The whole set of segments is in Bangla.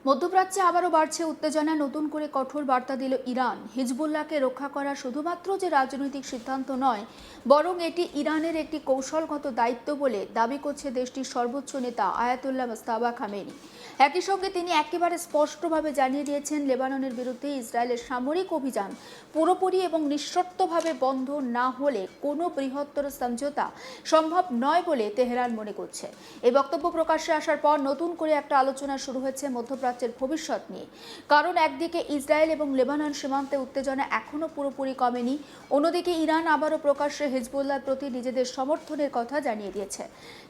মধ্যপ্রাচ্যে আবারও বাড়ছে উত্তেজনা। নতুন করে কঠোর বার্তা দিল ইরান। হিজবুল্লাহকে রক্ষা করা শুধুমাত্র যে রাজনৈতিক সিদ্ধান্ত নয়, বরং এটি ইরানের একটি কৌশলগত দায়িত্ব বলে দাবি করছে দেশটির সর্বোচ্চ নেতা আয়াতুল্লাহ মোস্তাফা খামেনি। একই সঙ্গে তিনি একেবারে স্পষ্টভাবে জানিয়ে দিয়েছেন, লেবাননের বিরুদ্ধে ইসরায়েলের সামরিক অভিযান পুরোপুরি এবং নিঃশর্তভাবে বন্ধ না হলে কোনো বৃহত্তর সমঝোতা সম্ভব নয় বলে তেহরান মনে করছে। এই বক্তব্য প্রকাশ্যে আসার পর নতুন করে একটা আলোচনা শুরু হয়েছে মধ্যপ্রাচ্যের ভবিষ্যৎ নিয়ে। কারণ একদিকে ইসরায়েল এবং লেবানন সীমান্তে উত্তেজনা এখনও পুরোপুরি কমেনি, অন্যদিকে ইরান আবারও প্রকাশ্যে হিজবুল্লাহর প্রতি নিজেদের সমর্থনের কথা জানিয়ে দিয়েছে।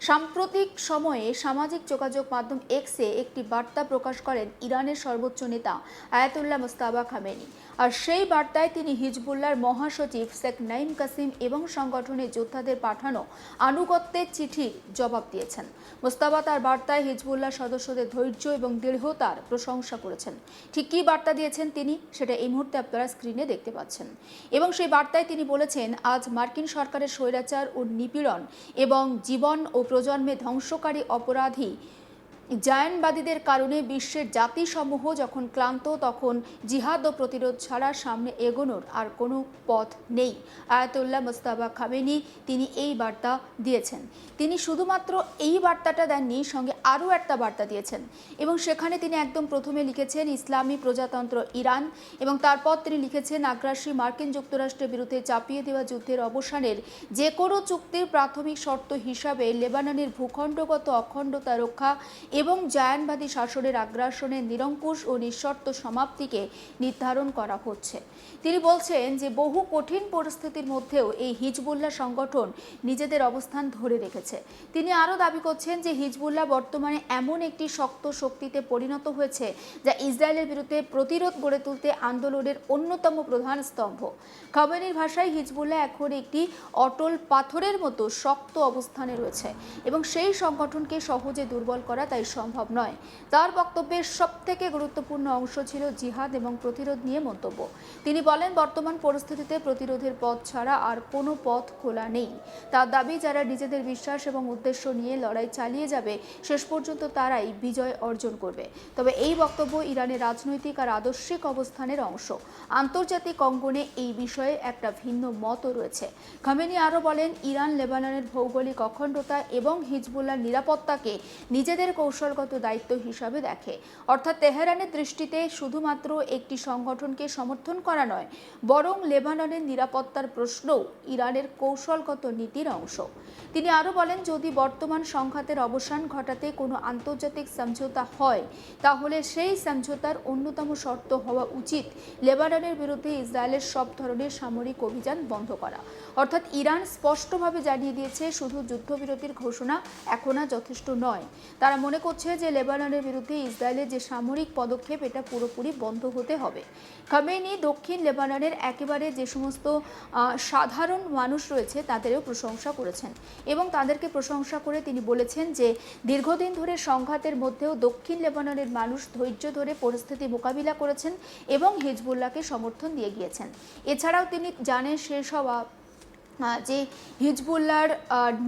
সাম্প্রতিক সময়ে সামাজিক যোগাযোগ মাধ্যম এক্সে একটি বার্তা প্রকাশ করেন ইরানের সর্বোচ্চ নেতা আয়াতুল্লাহ মোস্তাফা খামেনি। আর সেই বার্তায় তিনি হিজবুল্লাহর মহাসচিব শেখ নাঈম কাসিম এবং সংগঠনের যোদ্ধাদের পাঠানো আনুগত্যের চিঠির জবাব দিয়েছেন। মোস্তাফা তার বার্তায় হিজবুল্লাহ সদস্যদের ধৈর্য এবং দৃঢ়তার প্রশংসা করেছেন। ঠিক কী বার্তা দিয়েছেন তিনি, সেটা এই মুহূর্তে আপনারা স্ক্রিনে দেখতে পাচ্ছেন। এবং সেই বার্তায় তিনি বলেছেন, আজ মার্কিন সরকারের স্বৈরাচার ও নিপীড়ন এবং জীবন ও প্রজন্মে ধ্বংসকারী অপরাধী জায়নবাদীদের কারণে বিশ্বের জাতিসমূহ যখন ক্লান্ত, তখন জিহাদ ও প্রতিরোধ ছাড়া সামনে এগোনোর আর কোনো পথ নেই। আয়াতুল্লাহ মোস্তাফা খামেনি তিনি এই বার্তা দিয়েছেন। তিনি শুধুমাত্র এই বার্তাটা দেননি, সঙ্গে আরও একটা বার্তা দিয়েছেন এবং সেখানে তিনি একদম প্রথমে লিখেছেন ইসলামী প্রজাতন্ত্র ইরান, এবং তারপর তিনি লিখেছেন আগ্রাসী মার্কিন যুক্তরাষ্ট্রের বিরুদ্ধে চাপিয়ে দেওয়া যুদ্ধের অবসানের যে কোনো চুক্তির প্রাথমিক শর্ত হিসাবে লেবাননের ভূখণ্ডগত অখণ্ডতা রক্ষা এবং জায়নবাদী শাসনের আগ্রাসনের নিরঙ্কুশ ও নিঃশর্ত সমাপ্তিকে নির্ধারণ করা হচ্ছে। তিনি বলছেন যে বহু কঠিন পরিস্থিতির মধ্যেও এই হিজবুল্লাহ সংগঠন নিজেদের অবস্থান ধরে রেখেছে। তিনি আরও দাবি করছেন যে হিজবুল্লাহ বর্তমানে এমন একটি শক্ত শক্তিতে পরিণত হয়েছে যা ইসরায়েলের বিরুদ্ধে প্রতিরোধ গড়ে তুলতে আন্দোলনের অন্যতম প্রধান স্তম্ভ। খামেনির ভাষায় হিজবুল্লাহ এখন একটি অটল পাথরের মতো শক্ত অবস্থানে রয়েছে এবং সেই সংগঠনকে সহজে দুর্বল করা তাই সম্ভব নয়। তার বক্তব্যের সবথেকে গুরুত্বপূর্ণ অংশ ছিল জিহাদ এবং প্রতিরোধ নিয়ে মন্তব্য। তিনি বলেন, বর্তমান পরিস্থিতিতে প্রতিরোধের পথ ছাড়া আর কোনো পথ খোলা নেই। তার দাবি, যারা নিজেদের বিশ্বাস এবং উদ্দেশ্য নিয়ে লড়াই চালিয়ে যাবে শেষ পর্যন্ত তারাই বিজয় অর্জন করবে। তবে এই বক্তব্য ইরানের রাজনৈতিক আর আদর্শিক অবস্থানের অংশ। আন্তর্জাতিক অঙ্গনে এই বিষয়ে একটা ভিন্ন মতও রয়েছে। খামেনি আরও বলেন, ইরান লেবাননের ভৌগোলিক অখণ্ডতা এবং হিজবুল্লাহর নিরাপত্তাকে নিজেদের কৌশলগত দায়িত্ব হিসাবে দেখে। অর্থাৎ তেহরানের দৃষ্টিতে শুধুমাত্র একটি সংগঠনকে সমর্থন করা নয়, বরং লেবাননের নিরাপত্তার প্রশ্নও ইরানের কৌশলগত নীতির অংশ। তিনি আরও বলেন, যদি বর্তমান সংঘাতের অবসান ঘটাতে কোনো আন্তর্জাতিক সমঝোতা হয়, তাহলে সেই সমঝোতার অন্যতম শর্ত হওয়া উচিত লেবাননের বিরুদ্ধে ইসরায়েলের সব ধরনের সামরিক অভিযান বন্ধ করা। অর্থাৎ ইরান স্পষ্টভাবে জানিয়ে দিয়েছে, শুধু যুদ্ধবিরতির ঘোষণা এখন আর যথেষ্ট নয়। তারা মনে করছে যে লেবাননের বিরুদ্ধে ইসরায়েলের যে সামরিক পদক্ষেপ, এটা পুরোপুরি বন্ধ হতে হবে। খামেনি দক্ষিণ লেবাননের একেবারে যে সমস্ত সাধারণ মানুষ রয়েছে তাদেরও প্রশংসা করেছেন এবং তাদেরকে প্রশংসা করে তিনি বলেছেন যে দীর্ঘদিন ধরে সংঘাতের মধ্যেও দক্ষিণ লেবাননের মানুষ ধৈর্য ধরে পরিস্থিতি মোকাবিলা করেছেন এবং হিজবুল্লাহকে সমর্থন দিয়ে গিয়েছেন। এছাড়াও তিনি জানেন শেষ হওয়া যে হিজবুল্লাহর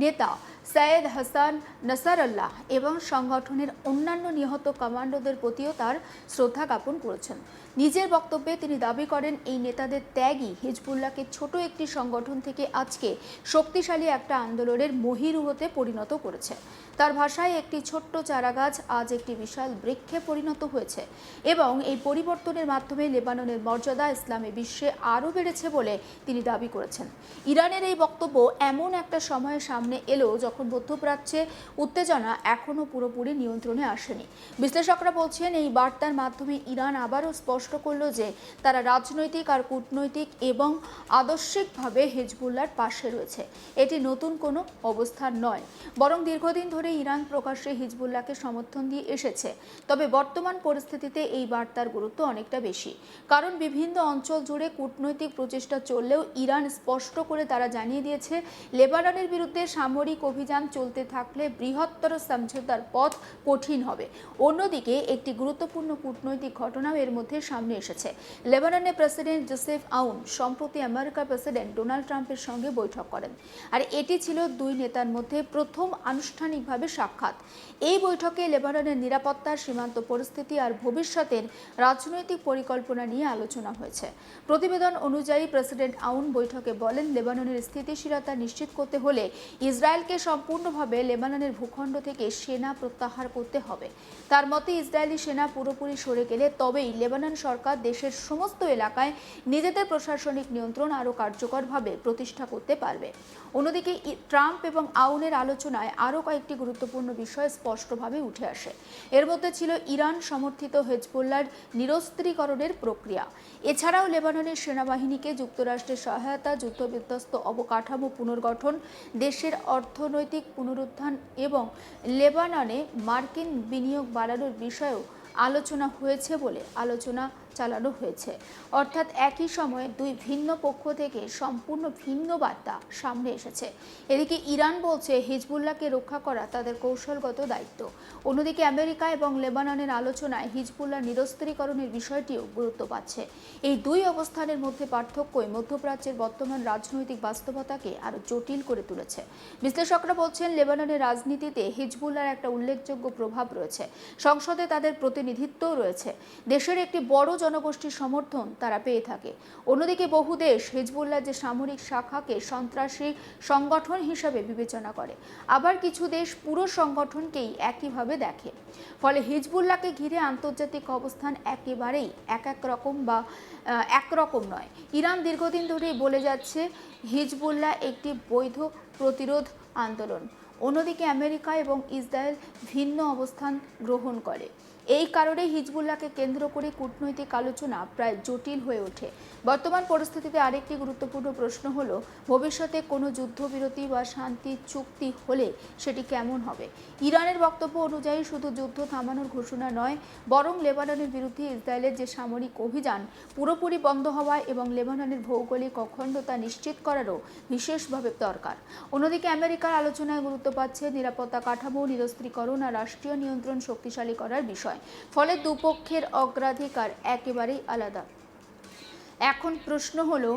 নেতা সৈয়দ হাসান নাসারাল্লাহ এবং সংগঠনের অন্যান্য নিহত কমান্ডোদের প্রতিও তার শ্রদ্ধা জ্ঞাপন করেছেন। নিজের বক্তব্যে তিনি দাবি করেন, এই নেতাদের ত্যাগই হিজবুল্লাহকে ছোট একটি সংগঠন থেকে আজকে শক্তিশালী একটা আন্দোলনের মহীরুহতে পরিণত করেছে। তার ভাষায়, একটি ছোট্ট চারাগাছ আজ একটি বিশাল বৃক্ষে পরিণত হয়েছে এবং এই পরিবর্তনের মাধ্যমে লেবাননের মর্যাদা ইসলামী বিশ্বে আরও বেড়েছে বলে তিনি দাবি করেছেন। ইরানের এই বক্তব্য এমন একটা সময়ের সামনে এলো যখন মধ্যপ্রাচ্যে উত্তেজনা এখনও পুরোপুরি নিয়ন্ত্রণে আসেনি। বিশ্লেষকরা বলছেন, এই বার্তার মাধ্যমে ইরান আবারও স্পষ্ট করল যে তারা রাজনৈতিক আর কূটনৈতিক এবং আদর্শিকভাবে হিজবুল্লাহর পাশে রয়েছে। এটি নতুন কোনো অবস্থান নয়, বরং দীর্ঘদিন ধরে ইরান প্রকাশ্যে হিজবুল্লাহকে সমর্থন দিয়ে এসেছে। তবে বর্তমান পরিস্থিতিতে এই বার্তার গুরুত্ব অনেকটা বেশি, কারণ বিভিন্ন অঞ্চল জুড়ে কূটনৈতিক প্রচেষ্টা চললেও ইরান স্পষ্ট করে তারা জানিয়ে দিয়েছে, লেবাননের বিরুদ্ধে সামরিক অভিযান অভিযান চলতে থাকলে বৃহত্তর সমঝোতার পথ কঠিন হবে। অন্যদিকে একটি গুরুত্বপূর্ণ কূটনৈতিক ঘটনাও এর মধ্যে সামনে এসেছে। লেবাননের প্রেসিডেন্ট জোসেফ আউন সম্প্রতি আমেরিকার প্রেসিডেন্ট ডোনাল্ড ট্রাম্পের সঙ্গে বৈঠক করেন, আর এটি ছিল দুই নেতার মধ্যে প্রথম আনুষ্ঠানিকভাবে সাক্ষাৎ। এই বৈঠকে লেবাননের নিরাপত্তা, সীমান্ত পরিস্থিতি আর ভবিষ্যতের রাজনৈতিক পরিকল্পনা নিয়ে আলোচনা হয়েছে। প্রতিবেদন অনুযায়ী প্রেসিডেন্ট আউন বৈঠকে বলেন, লেবাননের স্থিতিশীলতা নিশ্চিত করতে হলে ইসরায়েলকে সম্পূর্ণভাবে লেবাননের ভূখণ্ড থেকে সেনা প্রত্যাহার করতে হবে। তার মতে ইসরায়েলি সেনা পুরোপুরি সরে গেলে তবেই লেবানন সরকার দেশের সমস্ত এলাকায় নিজেদের প্রশাসনিক নিয়ন্ত্রণ আরও কার্যকরভাবে প্রতিষ্ঠা করতে পারবে। অন্যদিকে ট্রাম্প এবং আউনের আলোচনায় আরও কয়েকটি গুরুত্বপূর্ণ বিষয় স্পষ্টভাবে উঠে আসে। এর মধ্যে ছিল ইরান সমর্থিত হেজবুল্লাহর নিরস্ত্রীকরণের প্রক্রিয়া। এছাড়াও লেবাননের সেনাবাহিনীকে যুক্তরাষ্ট্রের সহায়তা, যুদ্ধবিধ্বস্ত অবকাঠামো পুনর্গঠন, দেশের অর্থনৈতিক পুনরুত্থান এবং লেবাননে মার্কিন বিনিয়োগ বাড়ানোর বিষয়েও আলোচনা হয়েছে বলে আলোচনা চালানো হয়েছে। অর্থাৎ একই সময়ে দুই ভিন্ন পক্ষ থেকে সম্পূর্ণ ভিন্ন বার্তা সামনে এসেছে। এদিকে ইরান বলছে হিজবুল্লাহকে রক্ষা করা তাদের কৌশলগত দায়িত্ব। অন্যদিকে আমেরিকা এবং লেবাননের আলোচনায় হিজবুল্লাহ নিরস্ত্রীকরণের বিষয়টিও গুরুত্ব পাচ্ছে। এই দুই অবস্থানের মধ্যে পার্থক্যই মধ্যপ্রাচ্যের বর্তমান রাজনৈতিক বাস্তবতাকে আরও জটিল করে তুলেছে। বিশ্লেষকরা বলছেন, লেবাননের রাজনীতিতে হিজবুল্লাহর একটা উল্লেখযোগ্য প্রভাব রয়েছে। সংসদে তাদের প্রতিনিধিত্বও রয়েছে। দেশের একটি বড় জনগোষ্ঠীর সমর্থন তারা পেয়ে থাকে। অন্যদিকে বহু দেশ হিজবুল্লাহ যে সামরিক শাখাকে সন্ত্রাসী সংগঠন হিসাবে বিবেচনা করে, আবার কিছু দেশ পুরো সংগঠনকেই একইভাবে দেখে। ফলে হিজবুল্লাহকে ঘিরে আন্তর্জাতিক অবস্থান একেবারেই একরকম নয়। ইরান দীর্ঘদিন ধরেই বলে যাচ্ছে হিজবুল্লাহ একটি বৈধ প্রতিরোধ আন্দোলন। অন্যদিকে আমেরিকা এবং ইসরায়েল ভিন্ন অবস্থান গ্রহণ করে। এই কারণে হিজবুল্লাহকে কেন্দ্র করে কূটনৈতিক আলোচনা প্রায় জটিল হয়ে ওঠে। বর্তমান পরিস্থিতিতে আরেকটি গুরুত্বপূর্ণ প্রশ্ন হলো, ভবিষ্যতে কোনো যুদ্ধবিরতি বা শান্তি চুক্তি হলে সেটি কেমন হবে? ইরানের বক্তব্য অনুযায়ী শুধু যুদ্ধ থামানোর ঘোষণা নয়, বরং লেবাননের বিরুদ্ধে ইসরায়েলের যে সামরিক অভিযান পুরোপুরি বন্ধ হওয়া এবং লেবাননের ভৌগোলিক অখণ্ডতা নিশ্চিত করারও বিশেষভাবে দরকার। অন্যদিকে আমেরিকার আলোচনায় গুরুত্ব পাচ্ছে নিরাপত্তা কাঠামো, নিরস্ত্রীকরণ আর রাষ্ট্রীয় নিয়ন্ত্রণ শক্তিশালী করার বিষয়। ফলে দুপক্ষের অগ্রাধিকার একেবারেই আলাদা। এখন প্রশ্ন হলো,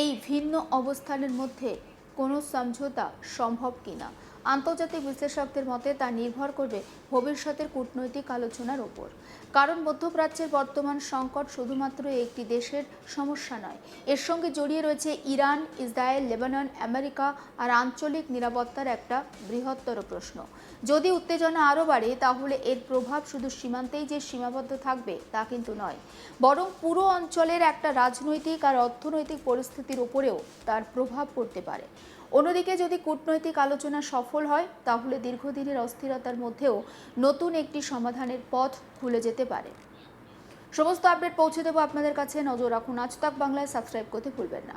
এই ভিন্ন অবস্থানের মধ্যে কোনো সমঝোতা সম্ভব কিনা? আন্তর্জাতিক বিশ্লেষকদের মতে তা নির্ভর করবে ভবিষ্যতের কূটনৈতিক আলোচনার ওপর। কারণ মধ্যপ্রাচ্যের বর্তমান সংকট শুধুমাত্র একটি দেশের সমস্যা নয়, এর সঙ্গে জড়িয়ে রয়েছে ইরান, ইসরায়েল, লেবানন, আমেরিকা আর আঞ্চলিক নিরাপত্তার একটা বৃহত্তর প্রশ্ন। যদি উত্তেজনা আরও বাড়ে তাহলে এর প্রভাব শুধু সীমান্তেই যে সীমাবদ্ধ থাকবে তা কিন্তু নয়, বরং পুরো অঞ্চলের একটা রাজনৈতিক আর অর্থনৈতিক পরিস্থিতির উপরেও তার প্রভাব পড়তে পারে। অন্যদিকে যদি কূটনৈতিক আলোচনা সফল হয় তাহলে দীর্ঘদিনের অস্থিরতার মধ্যেও নতুন একটি সমাধানের পথ খুলে যেতে পারে। সমস্ত আপডেট পৌঁছে দেবো আপনাদের কাছে। নজর রাখুন আজ তাক বাংলায়, সাবস্ক্রাইব করতে ভুলবেন না।